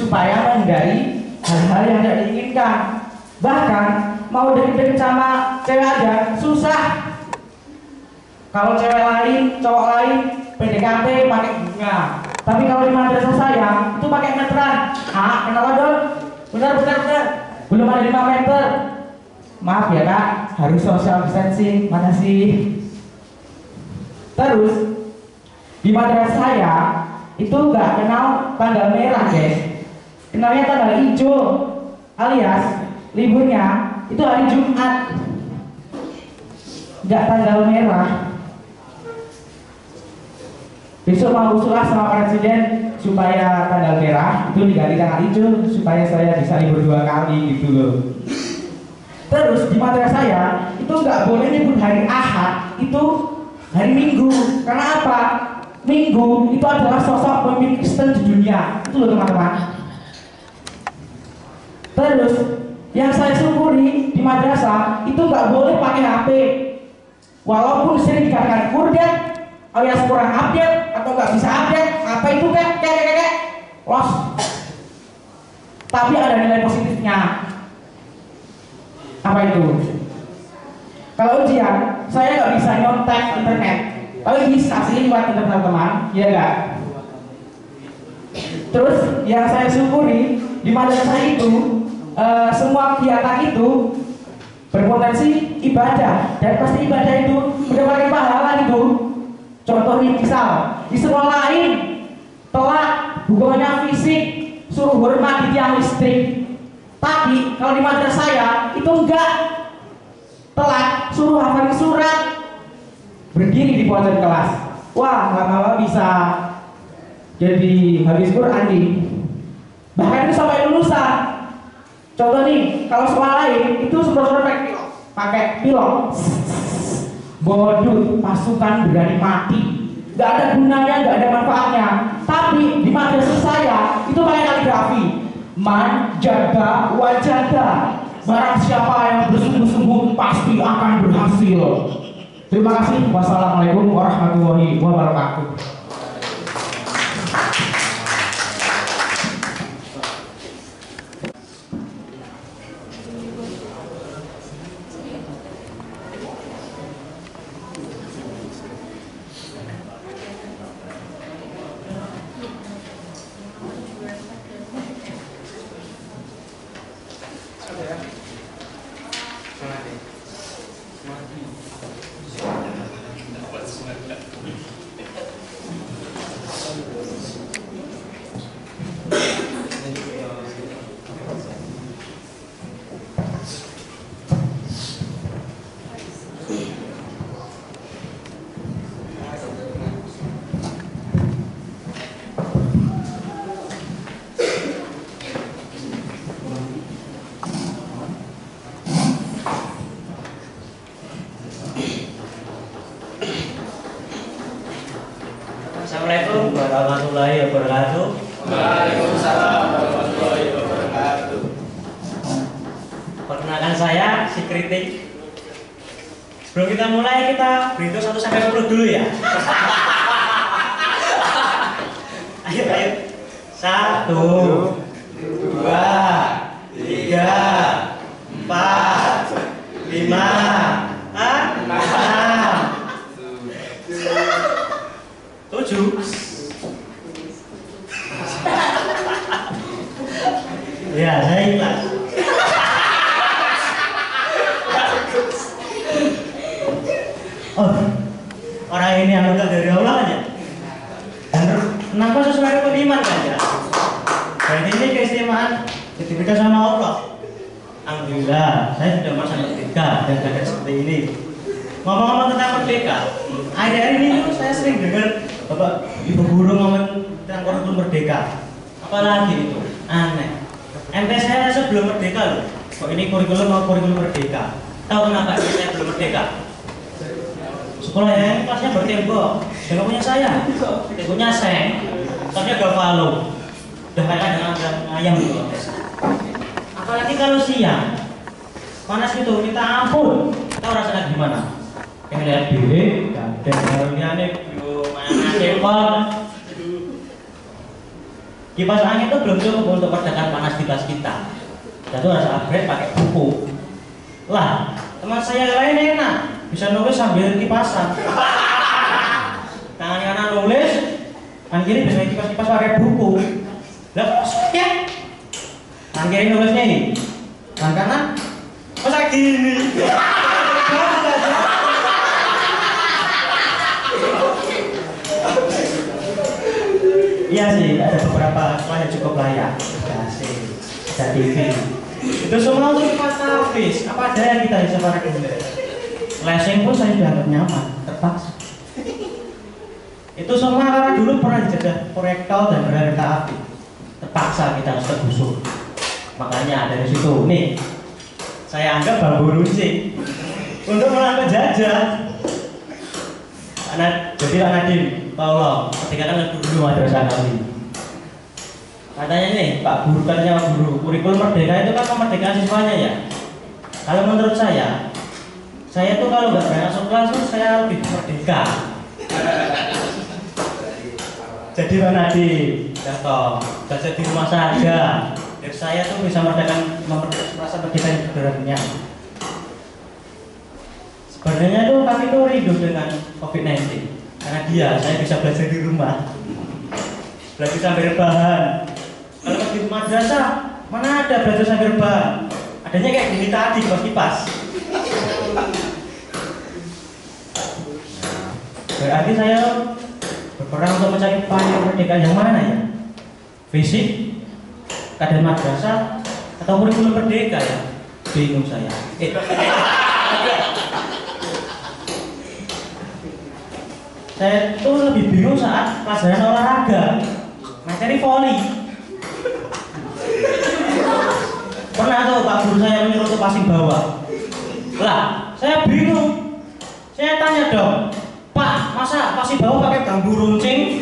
supaya menghindari hal-hal yang tidak diinginkan. Bahkan mau deket-deket sama cewek aja susah. Kalau cewek lain, cowok lain PDKT pakai bunga, tapi kalau di madrasah saya itu pakai meteran. Kenapa dong? Benar, belum ada 5 meter. Maaf ya kak, harus social distancing. Makasih. Terus di madrasah saya itu nggak kenal tanggal merah guys, kenalnya tanggal hijau, alias liburnya itu hari Jumat, nggak tanggal merah. Besok mau usulah sama presiden supaya tanggal merah itu diganti tanggal hijau supaya saya bisa libur 2 kali gitu loh. Terus di madrasah saya itu nggak boleh nyebut hari Ahad itu hari Minggu. Karena apa? Minggu itu adalah sosok pemimpin Kristen di dunia. Itu loh teman-teman. Terus yang saya syukuri di madrasah itu nggak boleh pakai HP. Walaupun sering dikatakan kurdet alias kurang update atau nggak bisa update, apa itu kayak los. Tapi ada nilai positifnya. Apa itu? Kalau ujian, saya nggak bisa nyontek internet. Tapi bisa sih buat teman-teman, ya nggak? Terus yang saya syukuri di madrasah itu semua kegiatan itu berpotensi ibadah dan pasti ibadah itu mendapatkan pahala itu. Contoh nih misal di sekolah lain telat hubungannya fisik suruh hormat di tiang listrik, tapi kalau di madrasah saya itu enggak, telat suruh hafal surat berdiri di pojok kelas. Wah, lama-lama bisa jadi habis Quran nih. Bahkan itu sampai lulusan. Contoh nih, kalau sekolah lain itu semprot pakai pilok. Bodoh, pasukan berani mati. Gak ada gunanya, gak ada manfaatnya. Tapi di madrasah saya itu pakai kaligrafi. Man jaga wajaga. Barang siapa yang bersungguh-sungguh pasti akan berhasil. Terima kasih. Wassalamualaikum warahmatullahi wabarakatuh. Assalamualaikum warahmatullahi wabarakatuh. Waalaikumsalam warahmatullahi wabarakatuh. Perkenalkan saya si Kritik. Sebelum kita mulai kita berhitung 1 sampai 10 dulu ya. Ayo. 1, 2, 3, 4, 5, 7. Ya, saya ikhlas. Oh, orang ini anugerah dari Allah aja. Kenapa sesuai dengan iman aja? Berarti ini keistimewaan diberikan sama Allah. Alhamdulillah, saya sudah masa merdeka dan ada seperti ini. Ngomong-ngomong tentang merdeka, akhir-akhir ini tuh saya sering dengar Bapak Ibu Guru ngomong tentang kurikulum merdeka. Apalagi itu aneh. MT saya sebelum merdeka loh. Kok ini kurikulum mau kurikulum merdeka? Tahu kenapa saya belum merdeka? Sekolah yang kelasnya bertembok, dan punya saya, temboknya seng, kelasnya gavalo, udah kayak dengan ayam gitu. Apalagi kalau siang, panas itu minta ampun, tahu rasanya gimana? Yang lihat diri, dan harusnya nih, yo mana cepol. Kipas angin itu belum cukup untuk meredakan panas di kelas kita. Kita tuh harus upgrade pakai buku. Lah, teman saya lain enak, bisa nulis sambil kipasan. Tangan kanan nulis, tangan kiri bisa kipas-kipas pakai buku. Lah, ya. Tangan kiri nulisnya ini, tangan kanan masa gini. Iya sih, ada beberapa sekolah yang cukup layak. Asik, ada TV. Itu semua untuk kipas nafis. Apa ada yang kita bisa pakai? Flashing pun saya dianggap nyaman, terpaksa. Itu semua karena dulu pernah dijajah proyektil dan kereta api. Terpaksa kita harus tergusur. Makanya dari situ, nih, saya anggap bambu runcing untuk melakukan jajah. Jadi Pak Nadiem, tolong, ketika kan dulu madrasah kami. Katanya nih, Pak Guru, katanya Pak Guru, kurikulum merdeka itu kan kemerdekaan siswanya ya. Kalau menurut saya tuh kalau nggak berangkat masuk kelas tuh saya lebih merdeka. Jadi Pak Nadiem, datang, belajar di rumah saja. Biar saya tuh bisa merasa merdeka yang sebenarnya. Sebenarnya tuh kami tuh rindu dengan COVID-19 karena saya bisa belajar di rumah, belajar sambil rebahan. Kalau di madrasah mana ada belajar sambil rebahan? Adanya kayak gini tadi, kipas. Berarti saya berperang untuk mencari payung merdeka yang mana ya? Fisik, keadaan madrasah, atau kurikulum merdeka ya? Bingung saya. Saya tuh lebih bingung saat pelajaran olahraga, materi voli. Pernah tuh Pak Guru saya menyuruh untuk passing bawah. Lah, saya bingung. Saya tanya dong, Pak, masa passing bawah pakai bambu runcing?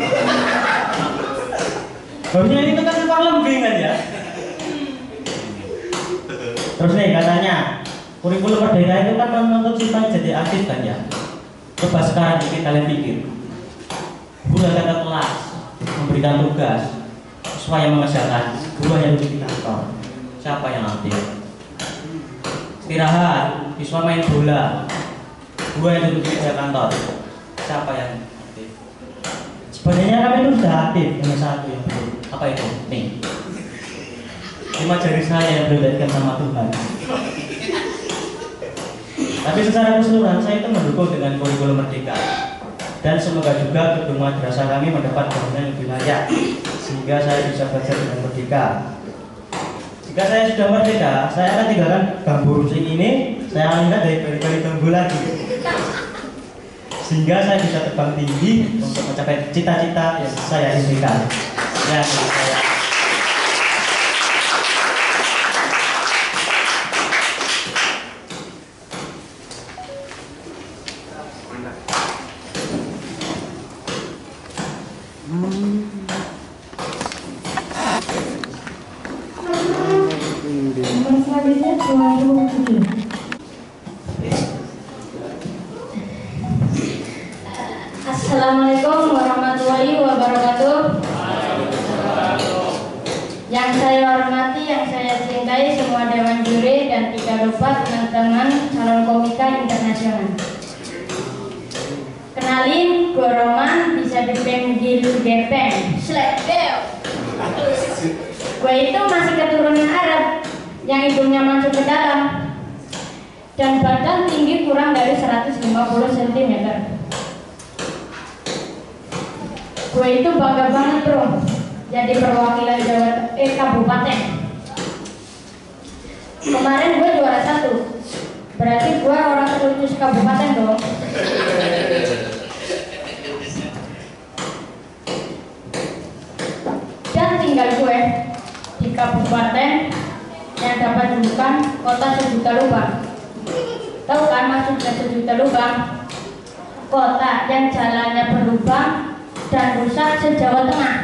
Harusnya ini tuh kan lembing kan ya. Terus nih katanya, kurikulum merdeka itu kan menuntut siswanya jadi aktif kan ya. Coba sekarang kalian pikir, guru datang ke kelas, memberikan tugas, siswa yang mengerjakan, guru yang duduk di kantor. Siapa yang aktif? Istirahat, siswa main bola, guru yang duduk di meja kantor. Siapa yang aktif? Sebenarnya kami itu sudah aktif, hanya satu yang belum. Apa itu? Nih, 5 jari saya yang belum diberikan sama Tuhan. Tapi secara keseluruhan saya itu mendukung dengan kurikulum merdeka. Dan semoga juga gedung madrasah kami mendapat bangunan yang lebih layak sehingga saya bisa belajar dengan merdeka. Jika saya sudah merdeka, saya akan tinggalkan bambu runcing ini, saya alihkan dari balik bambu lagi. Sehingga saya bisa terbang tinggi untuk mencapai cita-cita yang saya impikan. Ya, saya. Assalamualaikum warahmatullahi wabarakatuh. Yang saya hormati, yang saya cintai semua dewan juri dan tidak lupa teman-teman calon komika internasional. Kenalin, gue Roman, bisa dipanggil Gepeng. Gue itu masih keturunan Arab yang hidungnya masuk ke dalam dan badan tinggi kurang dari 150 cm. Gue itu bangga banget bro, jadi perwakilan kabupaten. Kemarin gue juara 1, berarti gue orang terlucu kabupaten dong. Dan tinggal gue di kabupaten yang dapat julukan kota sejuta lubang. Tahu kan maksudnya sejuta lubang? Kota yang jalannya berlubang dan rusak se-Jawa Tengah.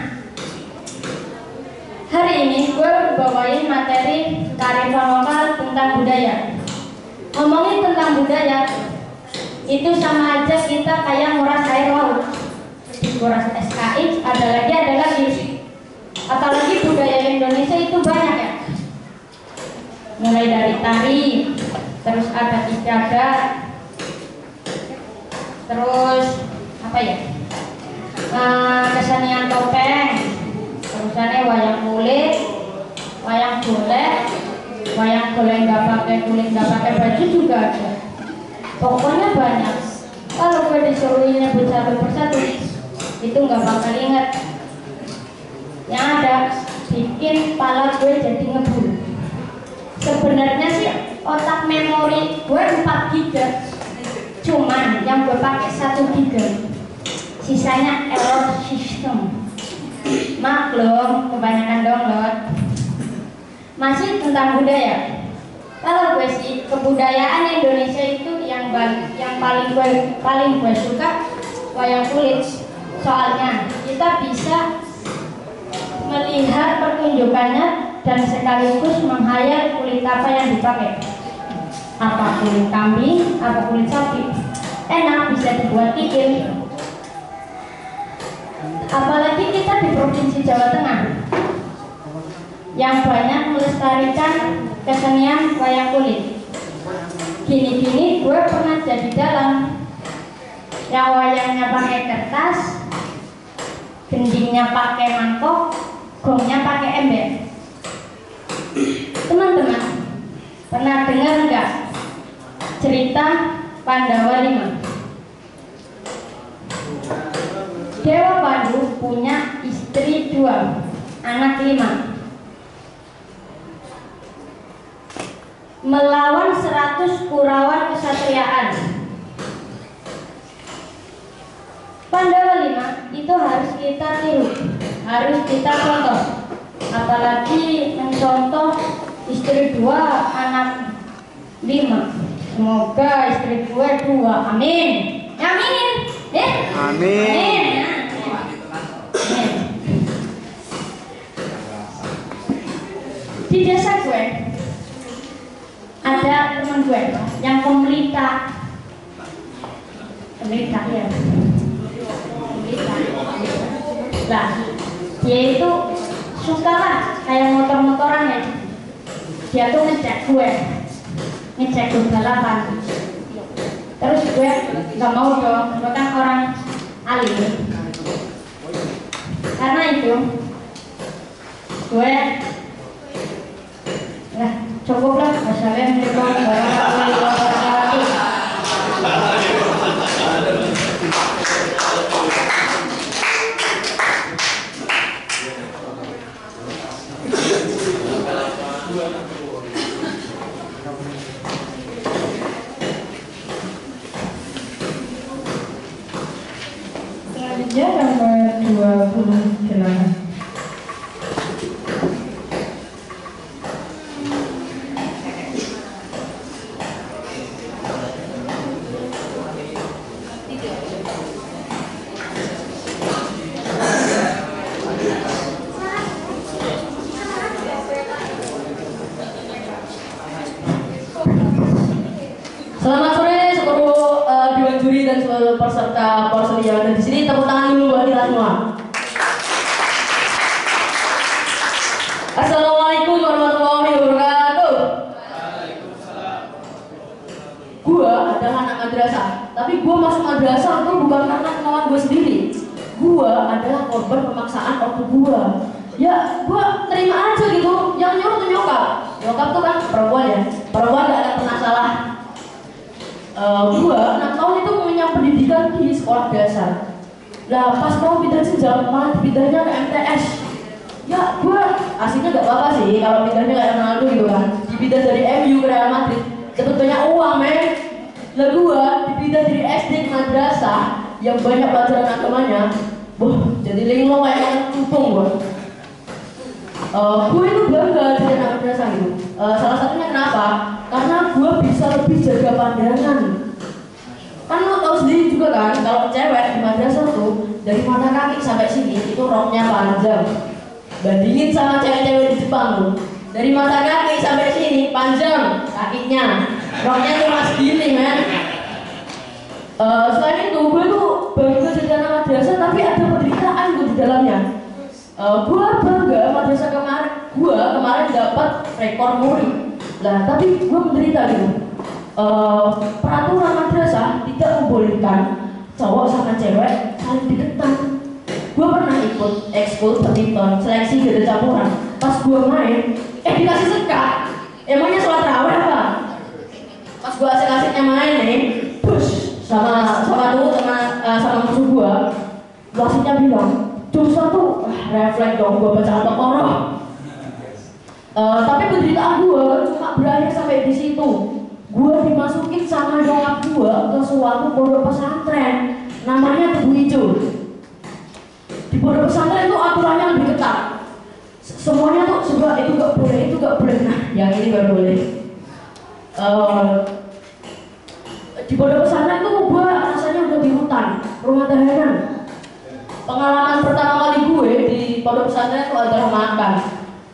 Hari ini gue bawain materi kearifan lokal tentang budaya. Ngomongin tentang budaya, itu sama aja kita kayak nguras air laut. Dikuras SKI, ada lagi. Apalagi budaya Indonesia itu banyak ya, mulai dari tari, terus adat istiadat, terus apa ya, kesenian topeng, terusannya wayang kulit, wayang golek, wayang golek nggak pakai kulit, nggak pakai baju juga ada. Pokoknya banyak. Kalau gue disuruh nyebut satu persatu, itu nggak bakal inget. Yang ada bikin kepala gue jadi ngebul. Sebenarnya sih otak memori gue 4 GB, cuman yang gue pakai 1 GB, sisanya error system. Maklum, kebanyakan download. Masih tentang budaya. Kalau gue sih kebudayaan Indonesia itu yang paling gue suka wayang kulit. Soalnya kita bisa melihat pertunjukannya dan sekaligus menghayal kulit apa yang dipakai. Apa kulit kambing, apa kulit sapi. Enak, bisa dibuat kikil. Apalagi kita di Provinsi Jawa Tengah yang banyak melestarikan kesenian wayang kulit. Gini-gini gue pernah jadi dalang yang wayangnya pakai kertas, gendingnya pakai mangkok, gongnya pakai ember. Teman-teman, pernah dengar nggak cerita Pandawa 5? Dewa Pandu punya istri 2, anak 5. Melawan 100 Kurawan kesatriaan. Pandawa 5 itu harus kita tiru, harus kita contoh. Apalagi mencontoh istri 2, anak 5. Semoga istri gue 2, amin. Amin. Amin. Di desa gue ada teman gue yang pemerintah ya. Nah, dia itu suka lah kayak motor-motoran ya. Dia tuh ngecek gue balapan. Terus gue nggak mau dong, gue kan orang alim. Karena itu gue cukuplah. Wassalamualaikum warahmatullahi wabarakatuh. Selanjutnya nomor 28. Selamat sore seluruh dewan juri dan seluruh peserta porseli yang ada di sini. Tepuk tangan dulu buat kita semua. Assalamualaikum warahmatullahi wabarakatuh. Gua adalah anak madrasah, tapi gua masuk madrasah itu bukan karena kemauan gua sendiri. Gua adalah korban pemaksaan ortu gua. Ya, gua terima aja gitu. Yang nyuruh tuh nyokap. Nyokap tuh kan perempuan ya. Perempuan gak akan pernah salah. Gua 6 tahun itu punya pendidikan di sekolah dasar. Lah pas mau pindah jenjang malah pindahnya ke MTS. Ya gua aslinya gak apa-apa sih kalau pindahnya kayak Ronaldo gitu kan. Dipindah dari MU ke Real Madrid, cepet banyak uang men. Lah gua dipindah dari SD ke madrasah yang banyak pelajaran agamanya. Jadi linglung kayak cupung gua. Gue itu bangga jadi anak madrasah gitu. Salah satunya kenapa? Karena gue bisa lebih jaga pandangan. Kan lo tau sendiri juga kan, kalau cewek di madrasah tuh dari mata kaki sampai sini itu roknya panjang. Bandingin sama cewek-cewek di Jepang tuh, dari mata kaki sampai sini panjang kakinya, roknya cuma segini men. Selain itu gue tuh bangga jadi anak madrasah, tapi ada penderitaan gue di dalamnya. Gua bangga madrasah kemarin. Gua kemarin dapat rekor muri. Lah tapi gua menderita gitu. Peraturan madrasah tidak membolehkan cowok sama cewek saling deketan. Gua pernah ikut ekskul badminton seleksi ganda campuran. Pas gua main, dikasih sekat. Emangnya sholat raweh apa? Pas gua asik-asiknya main nih, push sama musuh gua, wasitnya bilang, dosa tuh, refleks dong gua baca Al-Baqarah. Tapi penderitaan gua cuma berakhir sampai di situ. Gua dimasukin sama nyokap gua ke suatu pondok pesantren, namanya Tebu Ijo. Di pondok pesantren itu aturannya lebih ketat. Semuanya tuh sebuah itu gak boleh. Nah, yang ini baru boleh. Di pondok pesantren tuh gue rasanya udah di hutan, rumah tahanan. Pengalaman pertama kali gue di pondok pesantren itu adalah makan.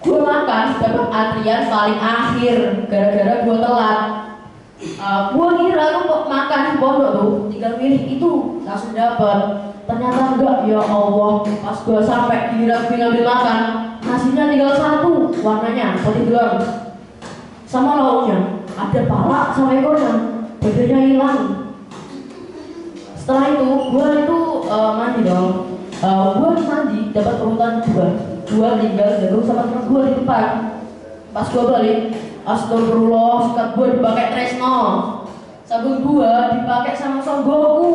Gue makan dapat antrian paling akhir gara-gara gue telat. Gue kira tuh makan di pondok tuh tinggal milih itu langsung dapat. Ternyata enggak, ya Allah. Pas gue sampai giliran gue ngambil makan, nasinya tinggal satu, warnanya putih doang. Sama lauknya ada pala sama ekornya, bedanya hilang. Setelah itu gue mandi dong. Gue mandi dapat urutan 2. Gue tinggal jagung sama temen gue di depan. Pas gue balik, astagfirullah, sikat gue dipakai Tresno, sabun gue dipakai sama Son Goku,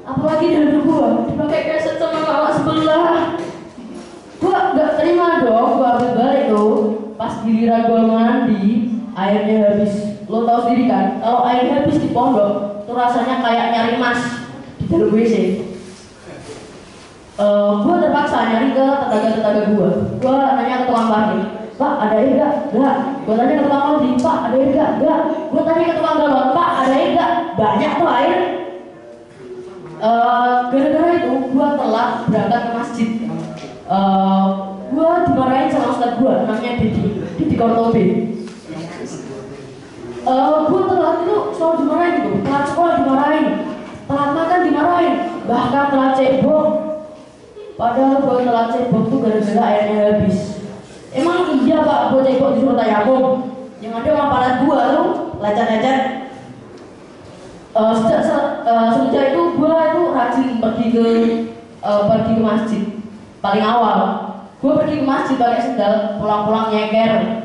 apalagi dadu gue dipakai keset sama kakak sebelah. Gue gak terima dong, gue ambil balik tuh. Pas giliran gue mandi, airnya habis. Lo tau sendiri kan, kalau air habis di pondok, tuh rasanya kayak nyari mas di dalam WC. Gue terpaksa nyari ke tetangga-tetangga gue. Gue nanya ke tukang parkir, Pak ada air gak? Gak. Gue tanya ke tukang laundry, Pak ada air gak? Gak. Gue tanya ke tukang galon, Pak ada air gak? Banyak tuh air. Gara-gara itu gue telat berangkat ke masjid. Gue dimarahin sama ustadz gue, namanya Didi Kortobe. Gue telat itu selalu dimarahin gitu, telat sekolah dimarahin, telat makan dimarahin, bahkan telat cebok. Padahal gue telat cebok tuh gara-gara airnya habis. Emang iya Pak, gue cebok disuruh tayamum? Yang ada mapalan gue tuh lecet-lecet. Sejak itu gue tuh rajin pergi ke masjid. Paling awal, gue pergi ke masjid pakai sendal, pulang-pulang nyeker.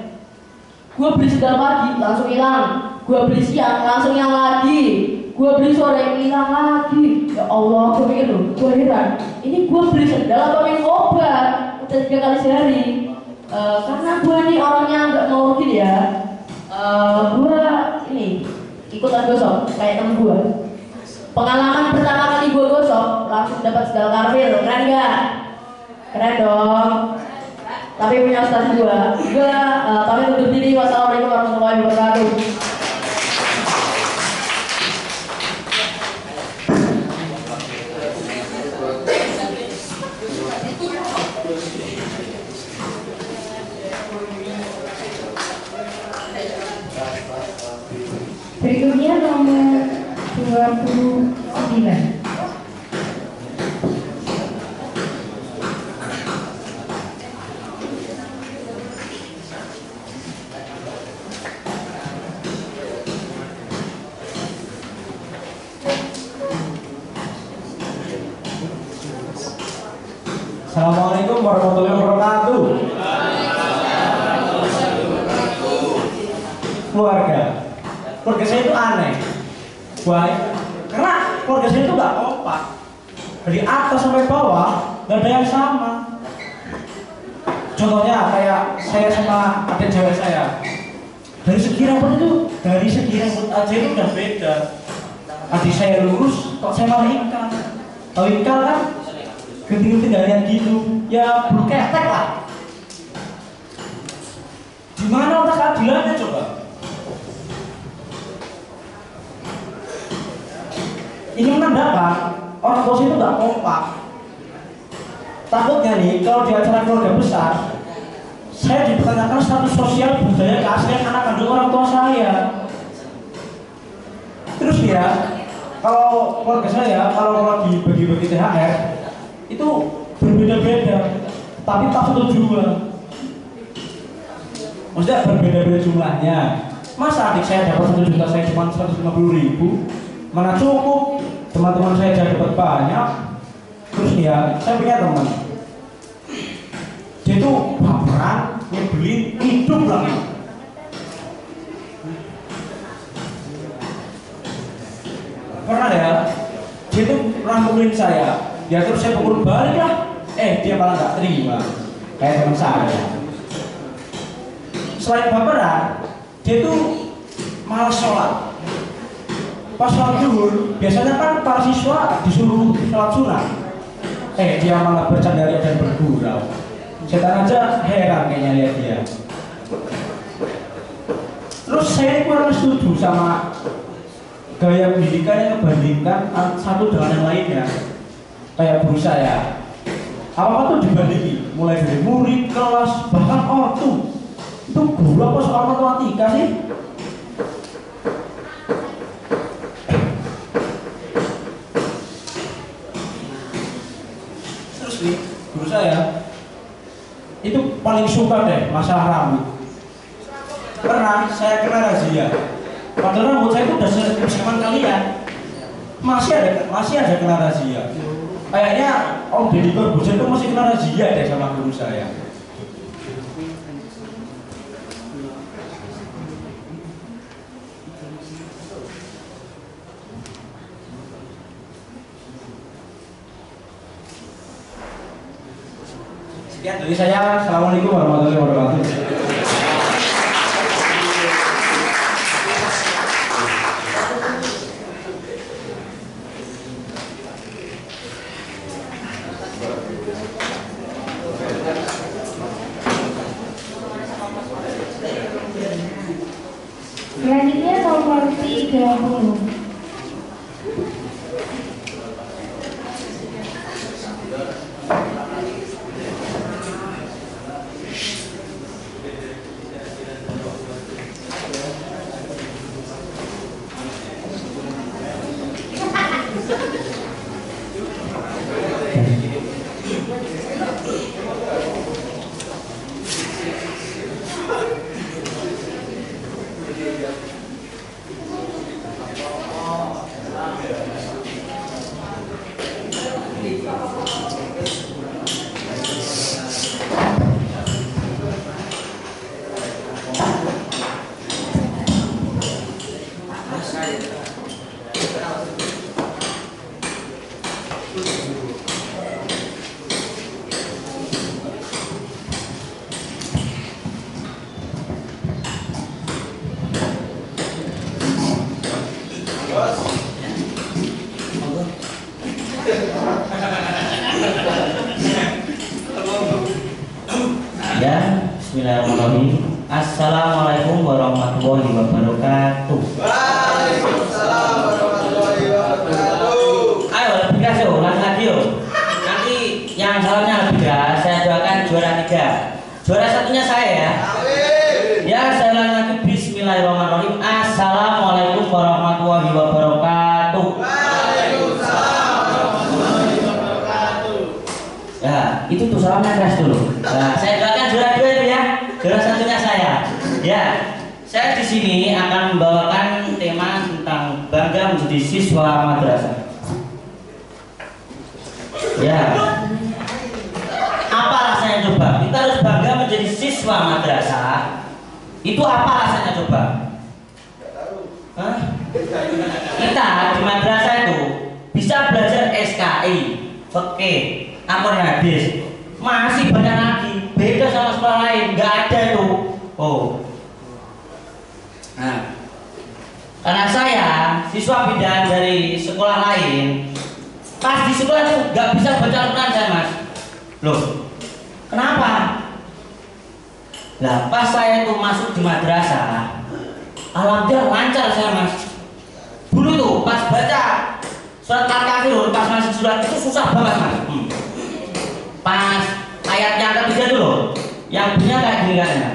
Gue beli sendal pagi, langsung hilang. Gue beli siang, langsung hilang lagi. Gue beli sore, hilang lagi. Ya Allah, gue mikir loh, gue heran. Ini gue beli sendal apa minum obat? Udah 3 kali sehari. Karena gue nih orangnya nggak mau gini ya. Gue ini ikutan gosok kayak temen gue. Pengalaman pertama kali gue gosok, langsung dapat sendal karfil, keren gak? Keren dong. Tapi punya ustaz gua. Pamit undur diri. Wassalamualaikum warahmatullahi wabarakatuh. Berikutnya nomor 29. Assalamualaikum warahmatullahi wabarakatuh. Keluarga saya itu aneh. Baik, karena keluarga saya itu gak kompak. Dari atas sampai bawah gak ada yang sama. Contohnya kayak saya sama adik cewek saya. Dari segi rambut aja itu udah beda. Adik saya lurus, kok saya malah ikal. Tahu ikal kan? Genting-genting galian gitu, ya bulu ketek lah. Gimana otak keadilannya coba? Ini menandakan orang tua itu nggak kompak. Takutnya nih kalau di acara keluarga besar, saya dipertanyakan status sosial budaya keaslian anak kandung orang tua saya. Terus ya, kalau keluarga saya kalau lagi bagi-bagi THR itu berbeda-beda. tapi pas 1 juta. Maksudnya berbeda-beda jumlahnya. Masa adik saya dapat 1 juta, saya cuma 150.000? Mana cukup? Teman-teman saya dapat banyak. Terus ya, saya punya teman. Dia itu baperan, nyebelin, hidup lagi. Pernah ya, dia itu pernah mukulin saya. Ya terus saya pukul balik lah. Dia malah nggak terima. Kayak teman saya. Selain baperan, dia itu malas sholat. Pas sholat zuhur, biasanya kan para siswa disuruh sholat sunat. Dia malah bercanda dan bergurau. Setan aja heran kayaknya lihat dia. Terus saya kurang setuju sama gaya pendidikan yang membandingkan satu dengan yang lainnya. Kayak guru saya, apa-apa tuh dibandingi, mulai dari murid, kelas, bahkan ortu. Itu guru apa soal matematika sih? Terus nih, guru saya itu paling suka deh masalah rambut. Karena saya kena razia. Padahal rambut saya itu udah zaman kalian. Masih ada kena razia. Kayaknya Om Deddy Corbuzier itu masih kena razia deh sama guru saya. Sekian dari saya. Assalamualaikum warahmatullahi wabarakatuh. Selanjutnya nomor 30. Ya, bismillahirrahmanirrahim. Assalamualaikum warahmatullahi wabarakatuh. Waalaikumsalam warahmatullahi wabarakatuh. Ayo lebih keras yo, ulang lagi yo. Nanti yang jawabnya lebih keras, saya doakan juara 3. Juara satunya saya ya. Amin. Ya, saya ulang lagi. Bismillahirrahmanirrahim. Assalamualaikum warahmatullahi wabarakatuh. Waalaikumsalam warahmatullahi wabarakatuh. Ya, itu tuh salamnya keras dulu. Nah, saya doakan juara 2 itu ya. Juara satunya saya. Ya, saya di sini akan membawakan tema tentang bangga menjadi siswa madrasah. Ya, apa rasanya coba? Kita harus bangga menjadi siswa madrasah. Itu apa rasanya coba? Hah? Kita di madrasah itu bisa belajar SKI, fikih, Al-Quran hadis. Masih banyak lagi, beda sama sekolah lain, nggak ada itu. Oh, nah, karena saya siswa pindahan dari sekolah lain, pas di sekolah itu nggak bisa baca Al-Quran saya mas. Loh, kenapa? Nah, pas saya itu masuk di madrasah, alhamdulillah lancar saya mas. Dulu tuh pas baca surat Al-Kafirun, pas masuk surat itu susah banget mas. Pas ayat yang ketiga dulu, yang bunyinya kayak gini katanya.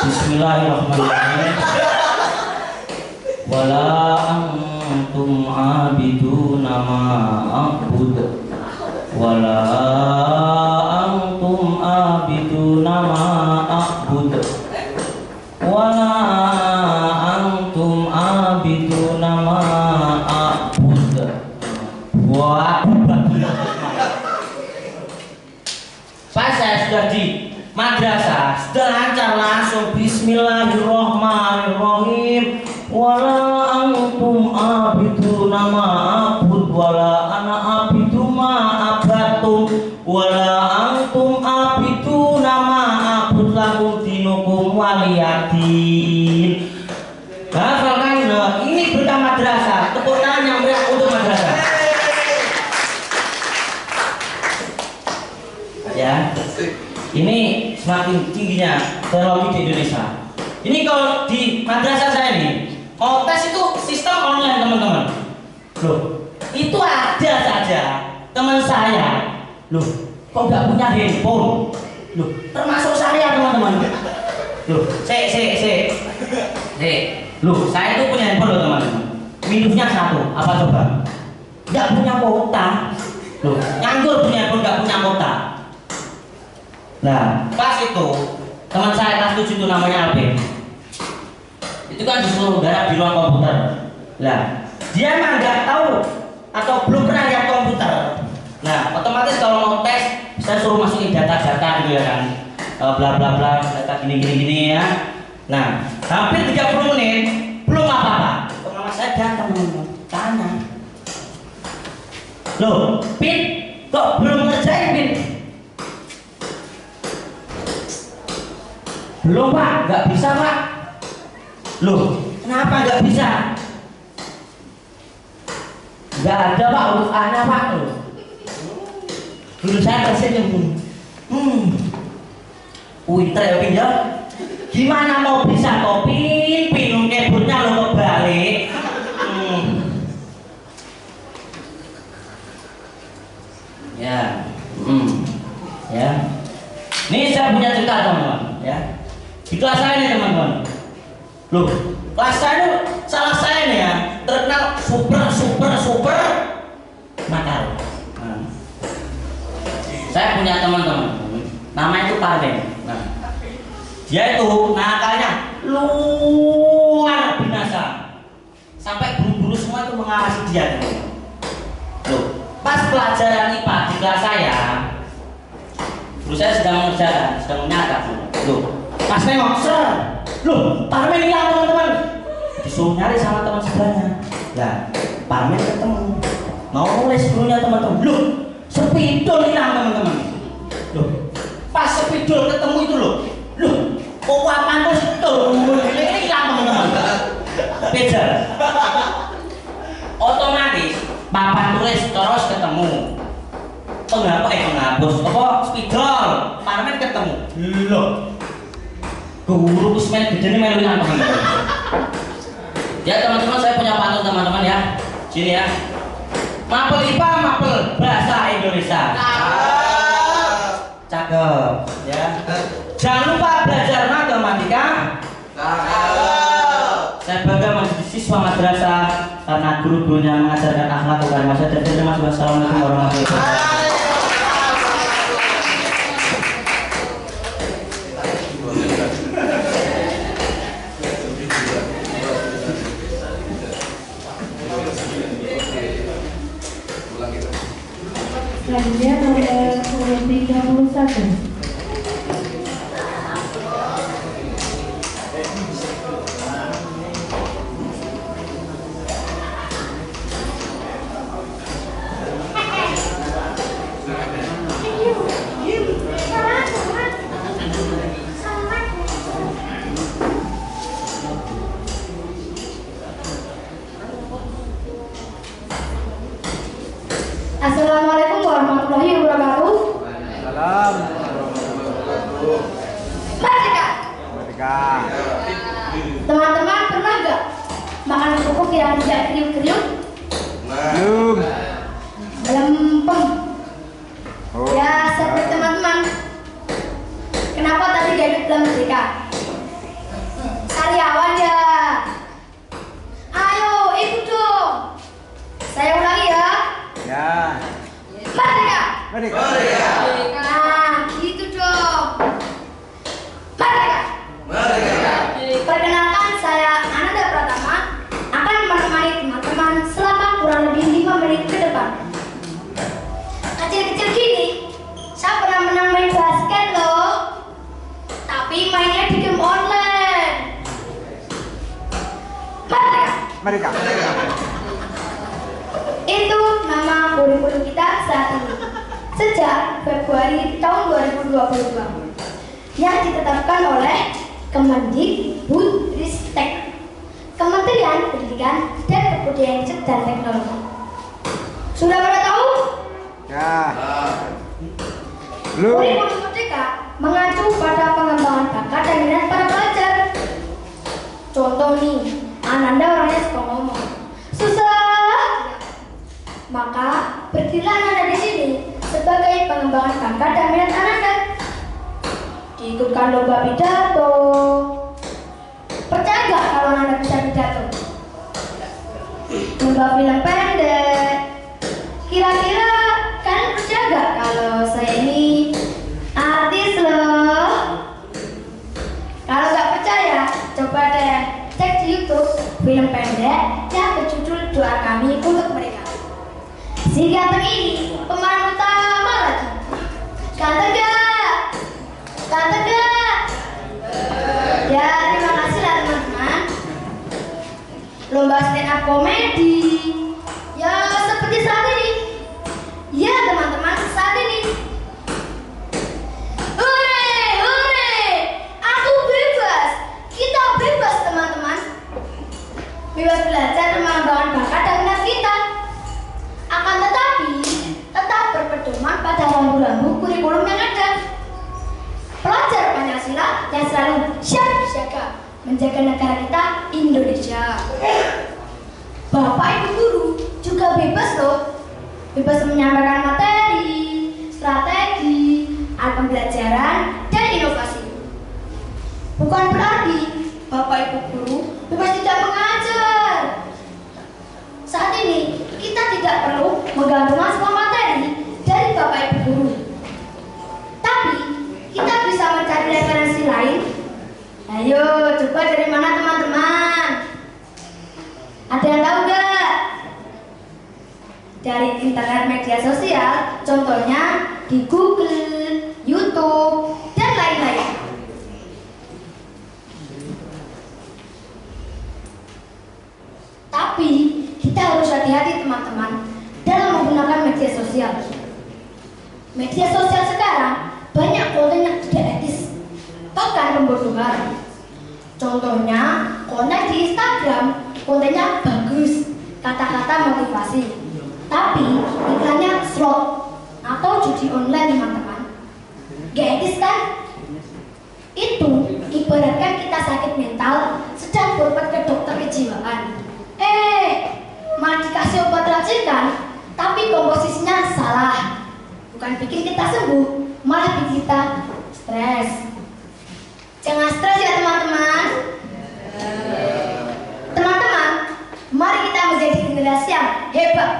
Bismillahirrahmanirrahim. Wala antum abiduna ma a'bud wala antum abiduna ma a'bud wala antum abiduna ma a'bud. Wah, pas saya sudah di madrasah sudah lancar langsung bismillahirrahmanirrahim. Wala antum abiduna ma a'bud wala ana abidu ma abatum wala antum abiduna ma a'bud lakum dinukum waliyadin. Hafalkan, ini berkah madrasah. Tepuk tangan yang meriah untuk madrasah. Ya, ini semakin tingginya teknologi di Indonesia. Ini kalau di madrasah saya ini, kalau tes itu sistem online teman-teman. Loh, itu ada saja teman saya. Loh, kok nggak punya handphone? Loh, termasuk saya teman-teman. Loh, Loh, saya itu punya handphone loh teman-teman. Minusnya satu, apa coba? Nggak punya kuota. Loh, nganggur punya handphone nggak punya kuota. Nah, pas itu teman saya kelas 7 itu namanya Alvin. Itu kan disuruh garap di ruang komputer. Nah, dia emang nggak tahu atau belum pernah lihat komputer. Nah, otomatis kalau mau tes, saya suruh masukin data-data gitu ya kan, bla bla bla, data gini ya. Nah, hampir 30 menit belum apa-apa. Pengawas saya datang tanya, loh, Pin, kok belum ngerjain Pin? Belum Pak, nggak bisa Pak. Loh, kenapa nggak bisa? Nggak ada Pak urusannya Pak. Dulu saya tersenyum. Winter ya Pin ya. Gimana mau bisa kopi? Pinung kebunnya lo kebalik. Ya, ya. Ini saya punya cerita teman-teman, ya. Di kelas saya nih teman-teman. Loh, kelas saya itu salah saya nih ya, terkenal super nakal. Nah, saya punya teman-teman, namanya itu Parmen. Nah, dia itu nakalnya luar biasa, sampai guru-guru semua itu mengawasi dia. Loh, pas pelajaran IPA di kelas saya, guru saya sedang mengerjakan, sedang menyatat. Loh, pas nengok, loh, Parmen hilang teman-teman. Disuruh nyari sama teman sebelahnya. Nah, Parmen ketemu, mau nulis gurunya teman-teman. Loh, spidol hilang teman-teman. Loh, pas spidol ketemu itu loh, kok papan terus ini hilang teman-teman. Beda. Otomatis papan tulis terus ketemu. Penghapus apa spidol, Parmen ketemu. Loh, guru kusmen gede ini meluin teman-teman. Ya teman-teman, saya punya pantun teman-teman ya. Sini ya. Mapel IPA, mapel bahasa Indonesia. Cakep ya. Jangan lupa belajar matematika. Saya bangga menjadi siswa madrasah karena guru-gurunya mengajarkan akhlak kepada masyarakat. Terima kasih. Wassalamualaikum warahmatullahi wabarakatuh. Selanjutnya nomor 31. Assalamualaikum warahmatullahi wabarakatuh. Salam. Merdeka. Teman-teman pernah nggak makan kerupuk yang tidak kriuk-kriuk? Belum. Lempeng. Ya seperti teman-teman. Kenapa tadi jadi belum merdeka? Karyawan ya. Ayo ikut dong. Merdeka. Nah, gitu dong. Merdeka. Perkenalkan, saya Ananda Pratama akan menemani teman-teman selama kurang lebih 5 menit ke depan. Kecil-kecil gini, saya pernah menang main basket loh. Tapi mainnya di game online. Merdeka. Itu nama kurikulum kita saat ini. Sejak Februari tahun 2022 yang ditetapkan oleh Kemendikbudristek, Kementerian Pendidikan dan Kebudayaan dan Teknologi. Sudah pada tahu? Ya. Belum. Kurikulum Merdeka mengacu pada pengembangan bakat dan minat para pelajar. Contoh nih, Ananda orangnya suka ngomong, susah. Maka berdirilah Ananda di sini sebagai pengembangan bakat dan minat Ananda. Diikutkan lomba pidato. Percaya nggak kalau Ananda bisa pidato? Lomba film pendek. Kira-kira kalian percaya nggak kalau saya ini artis loh? Kalau nggak percaya, coba deh cek di YouTube film pendek yang berjudul Doa Kami Untuk Mereka. Si ganteng ini pemeran utama lagi. Ganteng gak? Ganteng gak? Ya, terima kasih lah teman-teman. Lomba stand up komedi. Ya, seperti saat ini. Ya teman-teman, saat ini. Hore, hore, aku bebas. Kita bebas teman-teman. Bebas belajar dan mengembangkan bakat dan minat kita. Akan tetapi, tetap berpedoman pada rambu-rambu kurikulum yang ada. Pelajar Pancasila yang selalu siap siaga menjaga negara kita Indonesia. Bapak Ibu guru juga bebas loh. Bebas menyampaikan materi, strategi, alat pembelajaran, dan inovasi. Bukan berarti Bapak Ibu guru bebas tidak mengajar. Saat ini kita tidak perlu menggantungkan semua materi dari Bapak Ibu guru. Tapi kita bisa mencari referensi lain. Ayo, coba dari mana teman-teman? Ada yang tahu nggak? Dari internet media sosial, contohnya di Google, YouTube, dan lain-lain. Tapi kita harus hati-hati teman-teman dalam menggunakan media sosial. Media sosial sekarang banyak konten yang tidak etis, bahkan pembodohan. Contohnya konten di Instagram, kontennya bagus, kata-kata motivasi, tapi iklannya slot atau judi online teman-teman. Gak etis kan? Itu ibaratkan kita sakit mental sedang berobat ke dokter kejiwaan. Malah dikasih obat racikan, tapi komposisinya salah. Bukan bikin kita sembuh, malah bikin kita stres. Jangan stres ya teman-teman. Teman-teman, mari kita menjadi generasi yang hebat.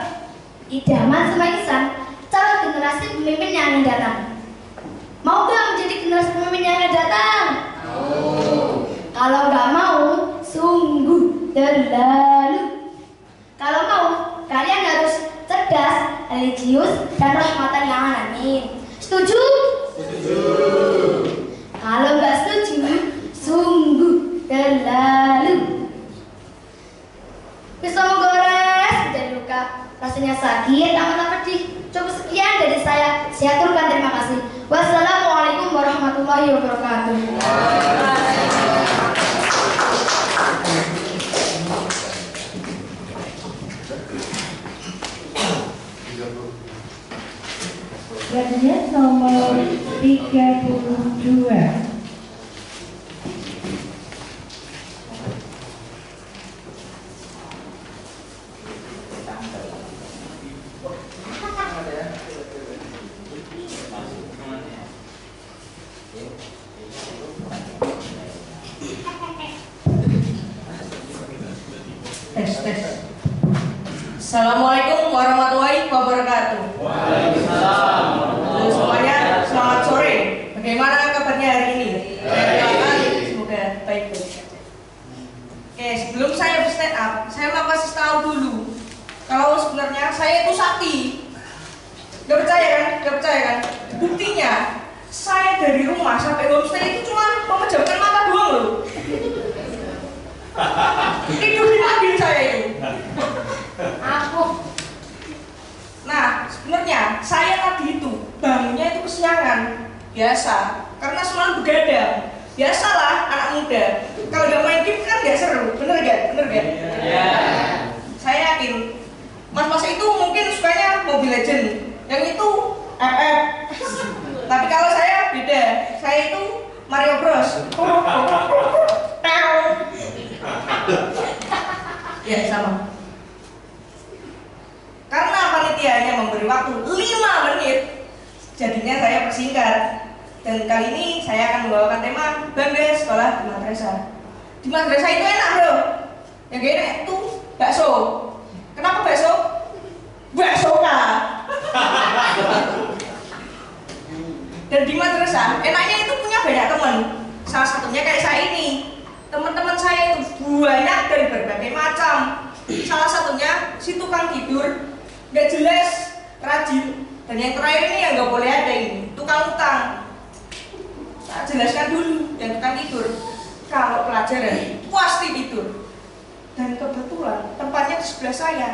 Idaman sama Ihsan, calon generasi pemimpin yang akan datang. Mau gak menjadi generasi pemimpin yang akan datang? Kalau gak mau, sungguh terlalu. Kalau mau, kalian harus cerdas, religius, dan rahmatan yang alamin. Setuju? Setuju. Kalau nggak setuju, sungguh terlalu. Bisa menggores, menjadi luka. Rasanya sakit, amat pedih. Cukup sekian dari saya. Saya aturkan terima kasih. Wassalamualaikum warahmatullahi wabarakatuh. Kajian nomor 32. Tes. Assalamualaikum warahmatullahi wabarakatuh. Waalaikumsalam. semangatnya hari ini. Semoga baik-baik saja. Oke, sebelum saya stand up, saya mau kasih tahu dulu kalau sebenarnya saya itu sakti. Gak percaya kan? Gak percaya kan? Buktinya, saya dari rumah sampai homestay itu cuma memejamkan mata doang loh. Tidur di mobil saya itu. Aku. Nah, sebenarnya saya tadi itu bangunnya itu kesiangan. Biasa, karena semalam begadang. Biasalah anak muda. Kalau nggak main game kan nggak seru, bener gak? Bener gak? Iya. Saya yakin mas-mas itu mungkin sukanya Mobile Legend, yang itu FF. Tapi kalau saya beda, saya itu Mario Bros. Ya sama. Karena panitianya memberi waktu 5 menit, jadinya saya persingkat. Dan kali ini saya akan membawakan tema bangga sekolah di madrasah. Di madrasah itu enak bro. Yang gak enak itu bakso. Kenapa bakso? Bakso kah? Dan di madrasah enaknya itu punya banyak teman. Salah satunya kayak saya ini. Teman-teman saya itu banyak dari berbagai macam. Salah satunya si tukang tidur, gak jelas, rajin. Dan yang terakhir ini yang gak boleh ada ini, tukang utang. Saya jelaskan dulu yang tukang tidur. Kalau pelajaran pasti tidur. Dan kebetulan tempatnya di sebelah saya.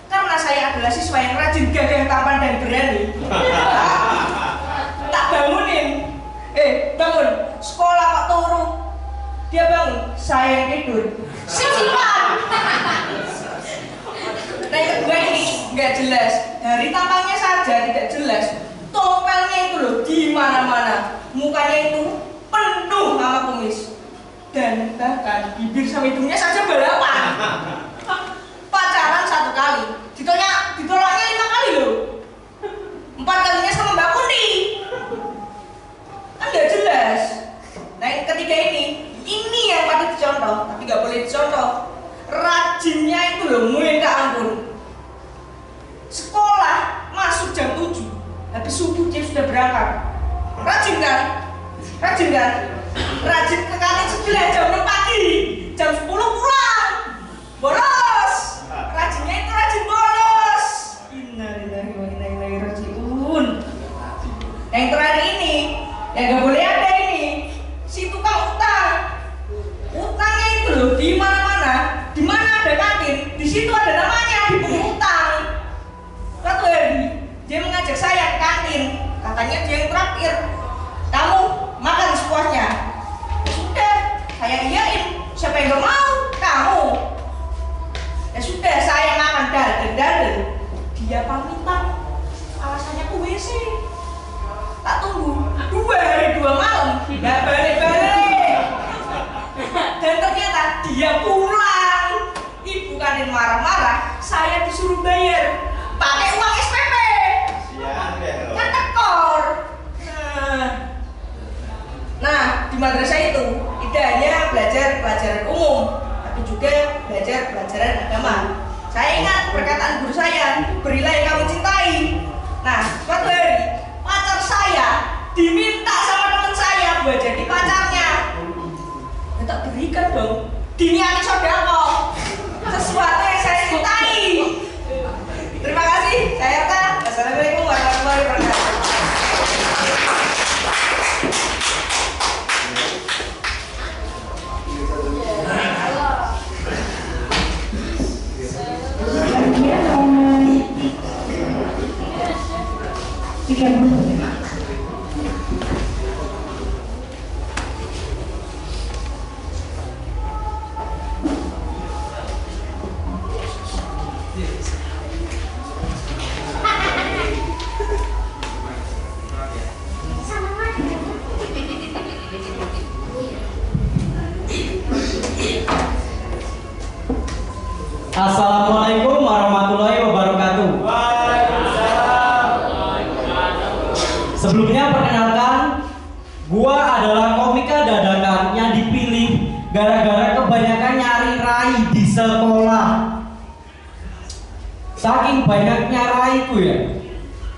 Karena saya adalah siswa yang rajin, gagah, tampan, dan berani. Tak bangunin. Bangun. Sekolah kok turu. Dia bangun. Saya yang tidur. Sip-sipan. Nah yang kedua ini nggak jelas. Dari tampangnya saja tidak jelas. Tompelnya itu loh di mana-mana. Mukanya itu penuh sama kumis. Dan bahkan bibir sama hidungnya saja balapan. Pacaran 1 kali, ditolaknya 5 kali loh. 4 kalinya sama Mbak Kundi. Kan nggak jelas. Nah yang ketiga ini yang patut dicontoh, tapi nggak boleh dicontoh. Rajinnya itu loh, minta ampun. Sekolah masuk jam 7, habis subuh dia sudah berangkat. Rajin kan? Rajin kan? Rajin ke kantin 9 jam 6 pagi, jam 10 pulang. Bolos. Rajinnya itu rajin bolos. Innalillahi wa inna ilaihi rajiun. Yang terakhir ini, yang gak boleh ada ini, si tukang utang. Utangnya itu loh di mana-mana. Di mana ada kantin, di situ ada namanya di buku utang. Suatu hari dia mengajak saya ke kantin. Katanya dia yang terakhir. Kamu makan sepuasnya. Sudah, saya iyain. Siapa yang gak mau? Kamu. Ya sudah, saya makan dadel. Dia pamitan. Alasannya ke WC. Tak tunggu 2 hari 2 malam. Gak balik-balik. Dan ternyata dia pulang. Ibu kantin marah-marah. Saya disuruh bayar pakai uang SPP. Kan tekor. Nah, di madrasah itu tidak hanya belajar pelajaran umum, tapi juga belajar pelajaran agama. Saya ingat perkataan guru saya, berilah yang kamu cintai. Nah, suatu hari pacar saya diminta sama teman saya buat jadi pacarnya. Ya tak berikan dong. Diniati sodako. Sesuatu yang saya cintai. Terima kasih. Saya Arta. Assalamualaikum warahmatullahi wabarakatuh. Bagian nomor 30. Assalamualaikum warahmatullahi wabarakatuh. Sebelumnya perkenalkan, gua adalah komika dadakan yang dipilih gara-gara kebanyakan nyari rai di sekolah. Saking banyaknya raiku ya,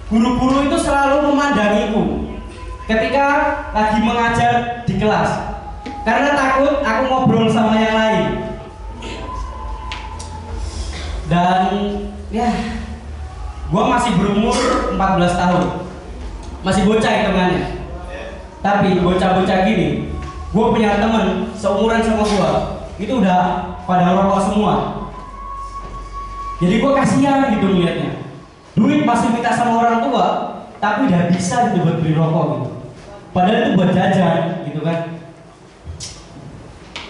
guru-guru itu selalu memandangiku. ketika lagi mengajar di kelas karena takut aku ngobrol sama yang lain. Dan ya, gua masih berumur 14 tahun, masih bocah hitungannya. Tapi bocah-bocah gini, gua punya temen seumuran sama gua, itu udah pada ngerokok semua. Jadi gua kasihan gitu melihatnya. Duit masih minta sama orang tua, tapi udah bisa gitu buat beli rokok gitu. Padahal itu buat jajan gitu kan.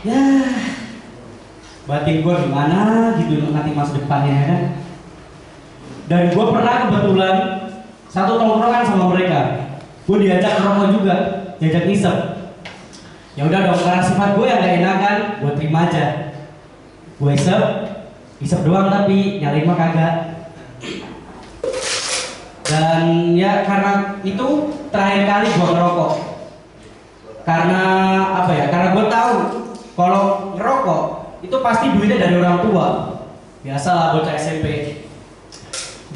Ya, batin gue gimana gitu nanti masa depannya ya kan. Dan gue pernah kebetulan satu tongkrongan sama mereka. Gue diajak rokok juga, diajak ngisep. Ya udah dong, karena sifat gue yang gak enakan, gue terima aja. Gue isep doang tapi nyalain mah kagak. Dan ya karena itu terakhir kali gue ngerokok. Karena apa ya? Karena gue tahu kalau ngerokok itu pasti duitnya dari orang tua. Biasalah bocah SMP.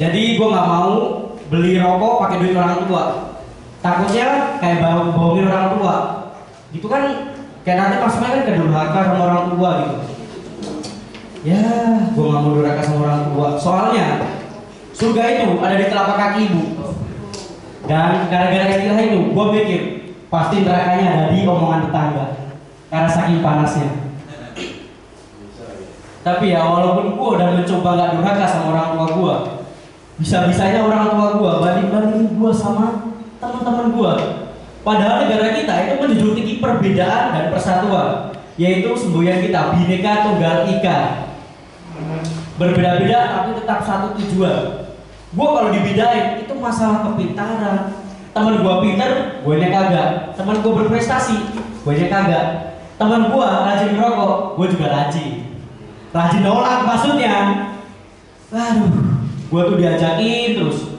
Jadi gue nggak mau beli rokok pakai duit orang tua. Takutnya kayak bohongin orang tua. Gitu kan kayak nanti pas main kan kedurhaka sama orang tua gitu. Ya, gue nggak mau durhaka sama orang tua. Soalnya surga itu ada di telapak kaki ibu. Dan gara-gara istilah itu, gue pikir pasti nerakanya ada di omongan tetangga. Karena saking panasnya. Tapi ya walaupun gue udah mencoba gak durhaka sama orang tua gue, bisa-bisanya orang tua gue banding-bandingin gue sama teman-teman gue. Padahal negara kita itu menjunjung tinggi perbedaan dan persatuan, yaitu semboyan kita Bhinneka Tunggal Ika. Berbeda-beda tapi tetap satu tujuan. Gue kalau dibedain itu masalah kepintaran. Temen gue pintar, gue nya kagak. Temen gue berprestasi, gue nya kagak. Temen gue rajin merokok, gue juga rajin. Rajin nolak maksudnya. Aduh, gue tuh diajakin terus.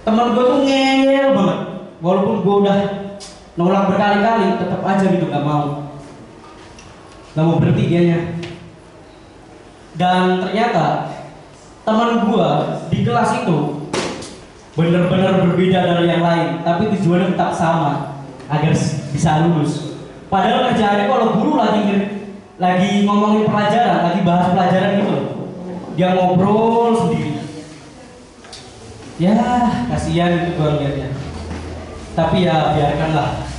Temen gue tuh ngeyel banget. Walaupun gue udah nolak berkali-kali, tetap aja gitu gak mau. Gak mau berhenti dianya. Dan ternyata teman gue di kelas itu benar-benar berbeda dari yang lain, tapi tujuannya tetap sama, agar bisa lulus. Padahal kerjaannya kalau guru lagi ngomongin pelajaran, lagi bahas pelajaran gitu, dia ngobrol sendiri. Ya kasihan gitu gue liatnya. Tapi ya biarkanlah,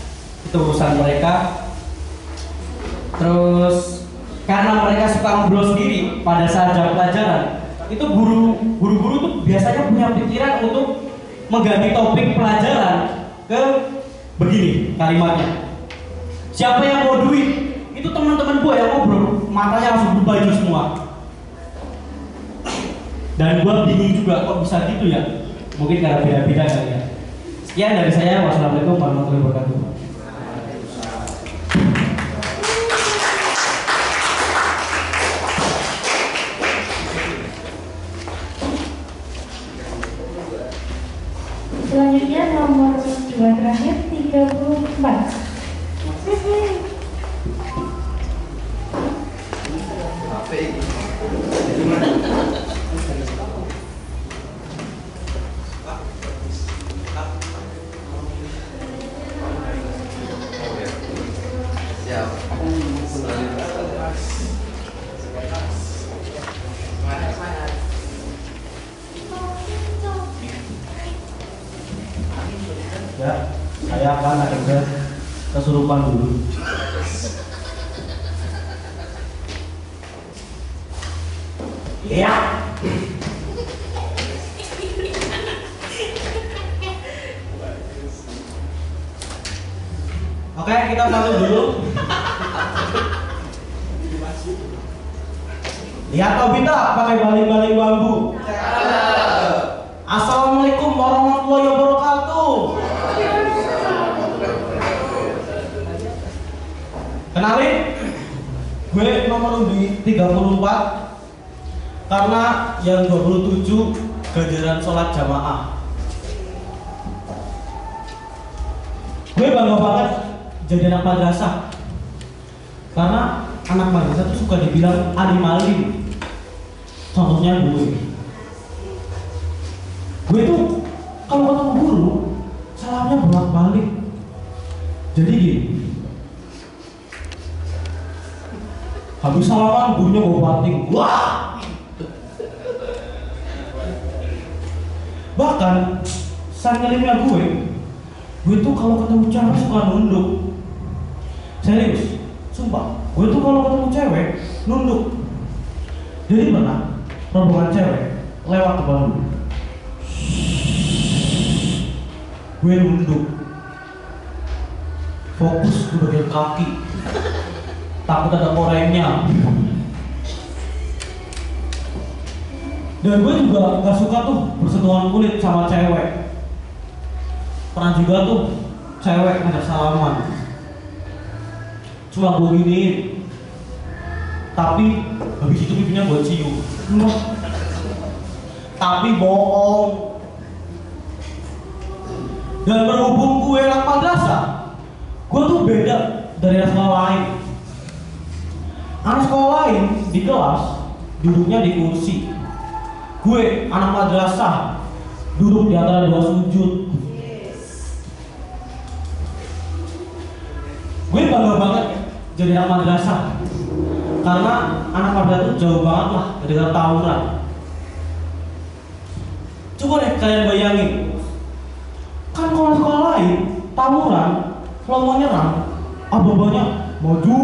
itu urusan mereka. Terus karena mereka suka ngobrol sendiri pada saat jam pelajaran, itu guru-guru tuh biasanya punya pikiran untuk mengganti topik pelajaran ke begini kalimatnya. Siapa yang mau duit? Itu teman-teman gue yang ngobrol, matanya langsung berbaju semua. Dan gue bingung juga kok bisa gitu ya. Mungkin karena beda-beda kali ya. Sekian dari saya. Wassalamualaikum warahmatullahi wabarakatuh. Selanjutnya nomor 2 terakhir 34. Ya, saya akan ada kesurupan dulu. Ya. Oke, kita masuk dulu. Lihat Tobita pakai baling-baling bambu. Assalamualaikum warahmatullahi wabarakatuh. Kenalin, gue nomor undi 34 karena yang 27 ganjaran sholat jamaah. Gue bangga banget jadi anak madrasah karena anak madrasah tuh suka dibilang alim alim. Contohnya gue tuh kalau ketemu guru salamnya bolak balik, Jadi gini, habis salaman gurunya bawa banting. Wah! Bahkan sangelimnya gue tuh kalau ketemu cewek suka nunduk. Serius, sumpah, gue tuh kalau ketemu cewek nunduk. Jadi pernah rombongan cewek lewat ke bawah, gue nunduk, fokus ke bagian kaki, takut ada korengnya. Dan gue juga gak suka tuh bersentuhan kulit sama cewek. Pernah juga tuh cewek ngajak salaman, cuma gue giniin, tapi habis itu pipinya gue cium. Tapi bohong. Dan berhubung gue anak madrasah, gue tuh beda dari anak sekolah lain. Anak sekolah lain di kelas duduknya di kursi. Gue anak madrasah duduk di antara dua sujud. Gue bangga banget jadi anak madrasah, karena anak madrasah itu jauh banget lah dari kata tawuran. Coba deh kalian bayangin, kan kalau sekolah lain tawuran, kalau mau nyerang, abang-abangnya maju.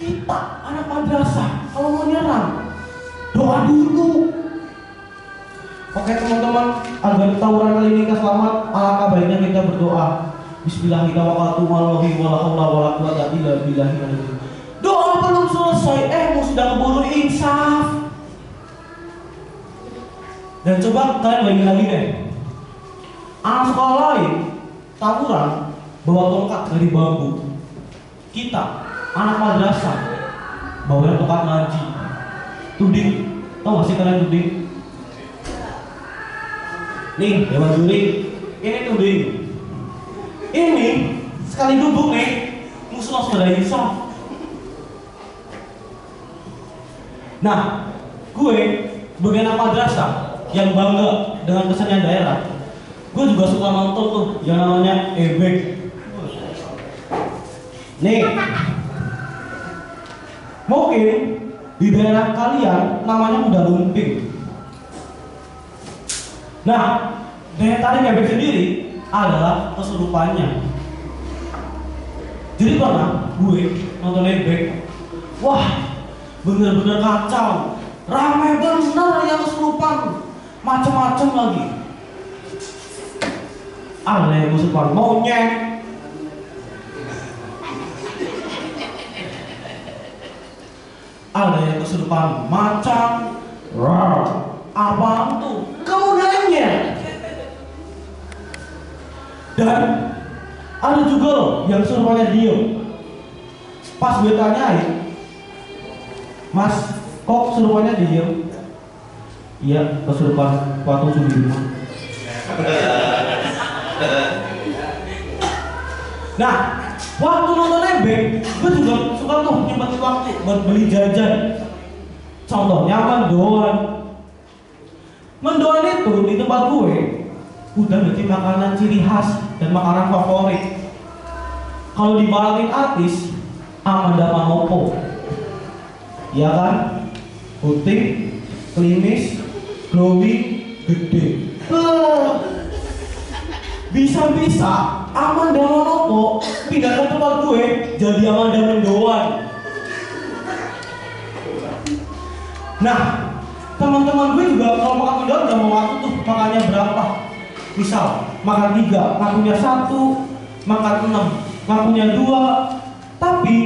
Kita anak madrasah kalau mau nyerang, doa dulu. Oke teman-teman, agar tawuran kali ini selamat, alangkah baiknya kita berdoa. Bismillahirrahmanirrahim. Doa belum selesai, mau sudah keburu insaf. Dan coba kalian bayangin lagi deh, anak sekolah lain tawuran bawa tongkat dari bambu. Kita anak madrasah bawa tongkat ngaji. Tuding, tau gak sih kalian tuding? Nih, Dewan Juri, ini tuding. Ini sekali duduk nih, musuh langsung ada insaf. Nah, gue sebagai anak madrasah yang bangga dengan kesenian daerah, gue juga suka nonton tuh yang namanya ebek. Nih, mungkin di daerah kalian namanya kuda lumping. Nah, daya tarik ebek sendiri adalah kesurupannya. Jadi pernah gue nonton ebek, wah bener-bener kacau, ramai bener yang kesurupan, macem-macem lagi. Ada yang kesurupan monyet, ada yang kesurupan macan, apaan tuh? Kamu nanya. Dan ada juga loh yang kesurupannya diem. Pas gue tanyain, Mas, kok kesurupannya diem? Iya, kesurupan patung Sudirman. Nah, waktu nonton ebek, gue juga suka tuh nyempetin waktu buat beli jajan. Contohnya mendoan. Mendoan itu di tempat gue udah jadi makanan ciri khas dan makanan favorit. Kalau dibalakin artis, Amanda Manopo, ya kan? Putih, klimis, glowing, gede. Bisa-bisa Amanda Manopo pindah ke tempat gue jadi Amanda Mendoan. Nah, teman-teman gue juga kalau makan mendoan udah mau ngaku tuh makannya berapa. Misal makan 3, ngakunya 1, makan 6, ngakunya 2. Tapi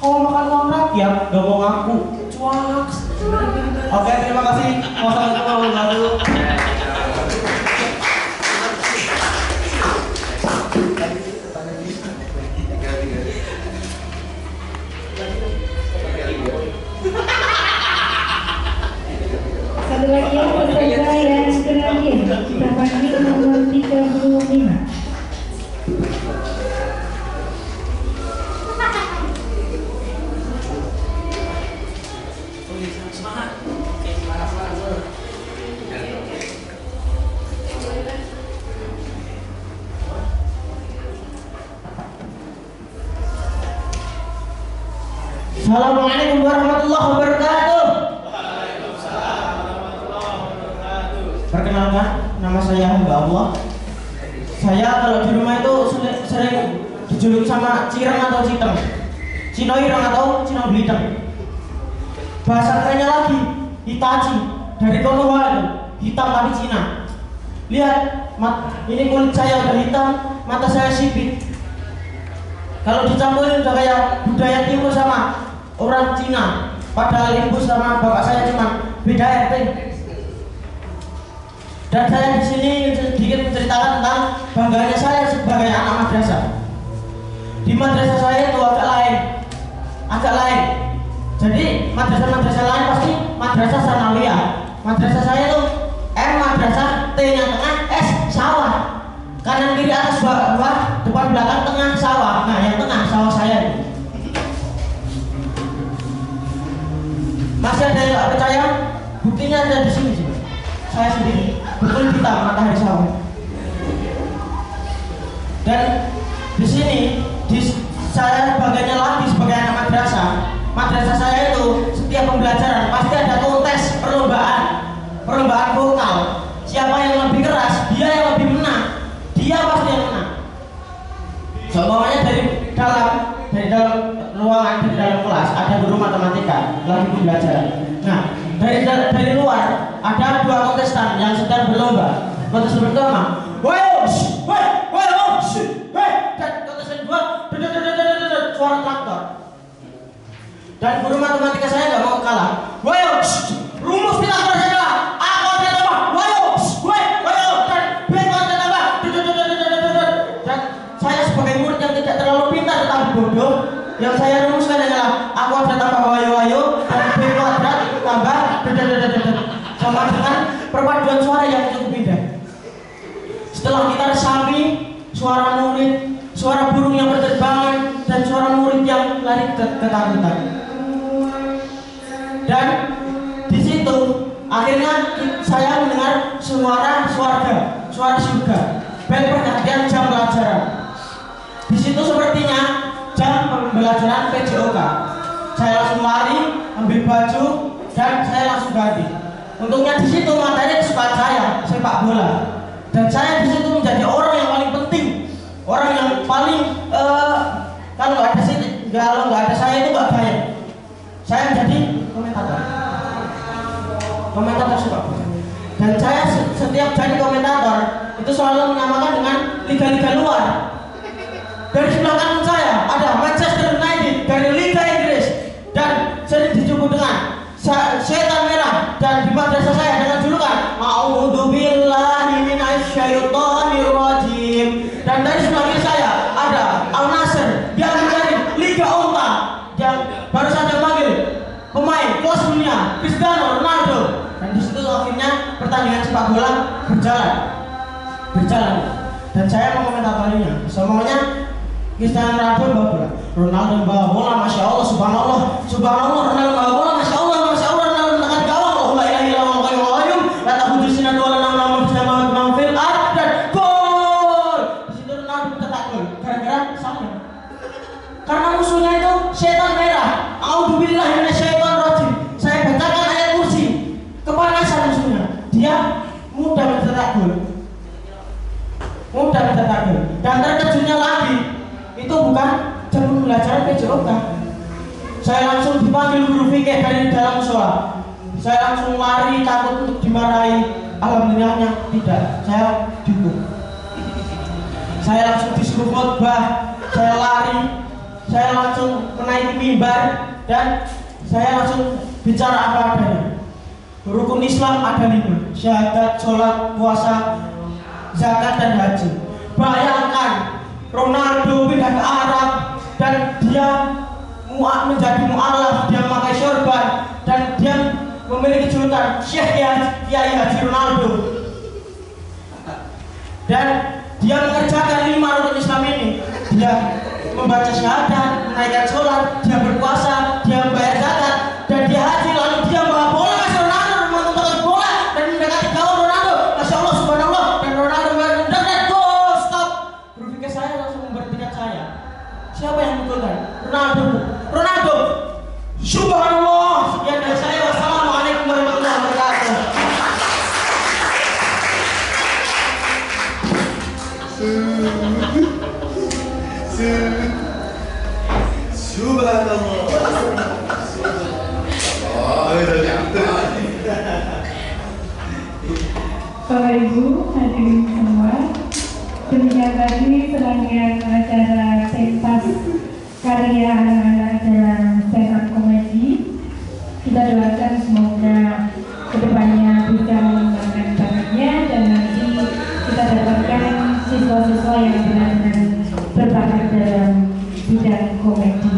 kalau makan uang rakyat gak mau ngaku, cuak. Oke, terima kasih. Wassalamualaikum warahmatullahi wabarakatuh. Satu lagi yang peserta yang terakhir, kita panggil nomor 35. Assalamualaikum warahmatullahi wabarakatuh. Perkenalkan, nama saya Hamba Allah. Saya kalau di rumah itu sering dijuluki sama Cireng atau Citeng, Cino Ireng atau Cino Bliteng. Bahasa kerennya lagi Hitachi, dari Konoha itu, hitam tapi Cina. Lihat, ini kulit saya udah hitam, mata saya sipit. Kalau dicampurin udah kayak budaya timur sama orang Cina. Padahal ibu sama bapak saya cuma beda RT. Dan saya di sini sedikit menceritakan tentang bangganya saya sebagai anak madrasah. Di madrasah saya itu agak lain. Jadi madrasah-madrasah lain pasti madrasah sanawiyah. Madrasah saya itu M madrasah, T-nya tengah, S sawah. Kanan kiri atas bawah, depan belakang tengah sawah. Nah, yang tengah sawah saya itu. Masih ada yang nggak percaya? Buktinya ada di sini juga. Saya sendiri, betul hitam matahari sawah. Dan di sini, saya bagainya lagi sebagai anak madrasah. Madrasah saya itu setiap pembelajaran pasti ada kontes perlombaan vokal. Siapa yang lebih keras, dia yang lebih menang. Dia pasti yang menang. Semuanya dari dalam ruangan, dari dalam kelas ada guru matematika lagi pembelajaran. Nah, dari luar ada dua kontestan yang sedang berlomba. Kontestan pertama, dan kontestan kedua, suara traktor. Dan guru matematika saya nggak mau kalah. Rumus traktor saya aku tidak tambah. Dan B tidak tambah. Dan saya sebagai murid yang tidak terlalu pintar tetapi bodoh, yang saya rumuskan adalah aku ada tambah wayo dan B kuadrat tambah sama dengan perpaduan suara yang cukup indah. Setelah kita resapi suara murid, suara burung yang berterbangan, dan suara murid yang lari ketakutan. Dan di situ akhirnya saya mendengar suara surga, bel pergantian jam pelajaran. Di situ sepertinya jam pembelajaran PJOK. Saya langsung lari, ambil baju, dan saya langsung ganti. Untungnya di situ materi kesukaan saya, sepak bola. Dan saya di situ menjadi orang yang paling penting, orang yang paling kalau nggak ada saya itu nggak bayar. Saya menjadi komentator sepak bola. Dan saya setiap jadi komentator itu selalu menyamakan dengan liga-liga luar. Dari sebelah kanan saya ada Manchester United dari Liga Inggris, dan sering dijemput dengan setan merah, dan di madrasah saya dengan julukan A'udzubillahi minasyaitonirrajim. Dan dari sebelah kiri saya ada Al Nassr yang dari Liga Onta, yang baru saja panggil pemain kelas dunia Cristiano Ronaldo. Dan di situ akhirnya pertandingan sepak bola berjalan. Dan saya mengomentarinya. Semuanya Cristiano Ronaldo bawa bola, masya Allah, subhanallah, Ronaldo bawa bola, masya Allah, Ronaldo menangkan gawang, la ilaha illallah qayyumul qayyum, la ta'khudhuhu sinatun wa la nawm, fis samawati wa ma fil ardh, dan gol. Di situ Ronaldo mencetak gol gara-gara saya. Karena musuhnya itu setan merah. A'udzubillahi minasyaitonirrajim. Saya bacakan ayat kursi. Kepanasan musuhnya. Dia mudah mencetak gol. Dan terkejutnya lagi, itu bukan jam pembelajaran PJOK. Saya langsung dipanggil guru fikih dari dalam musola. Saya langsung lari takut untuk dimarahi. Alhamdulillahnya tidak, saya dukung. Saya langsung disuruh khotbah, saya lari, saya langsung menaiki mimbar, dan saya langsung bicara apa adanya. Rukun Islam ada 5: syahadat, sholat, puasa, zakat, dan haji. Bayangkan Ronaldo pindah ke Arab dan dia menjadi mu'alaf, dia memakai sorban, dan dia memiliki julukan Syekh Kiai Haji Ronaldo. Dan dia mengerjakan 5 rukun Islam ini. Dia membaca syahadat, menaikkan sholat, dia berpuasa, dia membayar zakat, dan dia haji. Lalu dia bawa bola ke Ronaldo, menentukan bola dan mendekati gawang Ronaldo. Masya Allah, subhanallah, dan Ronaldo dan gol, stop. Berpikir saya langsung memberhentikan saya. Siapa yang mukulkan? Ronaldo. Bapak Ibu hadirin semua, demikian tadi serangkaian acara pentas karya anak-anak dalam stand up komedi. Kita doakan semoga kedepannya bisa mengembangkan bakatnya dan nanti kita dapatkan siswa-siswa yang benar-benar berbakat dalam bidang komedi.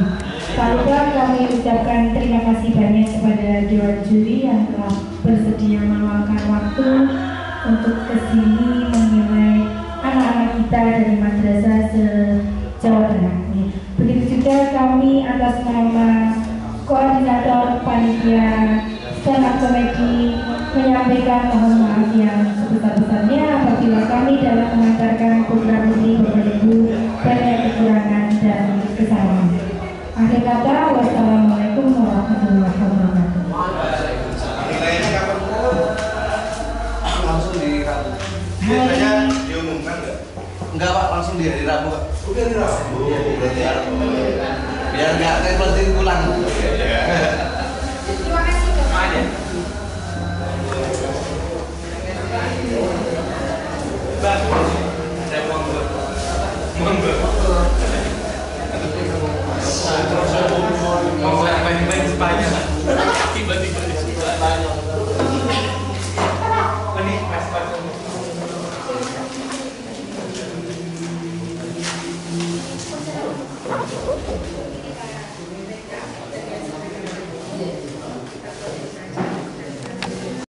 Tak lupa kami ucapkan terima kasih banyak kepada Dewan Juri yang telah bersedia meluangkan waktu untuk kesini menilai anak-anak kita dari madrasah se-Jawa Tengah. Begitu juga kami atas nama koordinator panitia stand up komedi menyampaikan mohon maaf yang sebesar-besarnya apabila kami dalam mengantarkan program ini Bapak Ibu banyak kekurangan dan kesalahan. Akhir kata, wassalamualaikum warahmatullahi wabarakatuh. Langsung di Rabu. Biasanya diumumkan nggak? Enggak Pak, langsung di hari Rabu Pak. Udah hari Rabu. Berarti biar nggak terus pulang. Terima kasih Bapak. Ada. Mau main Spanyol. Tiba-tiba di Spanyol. Ini Mas Pak.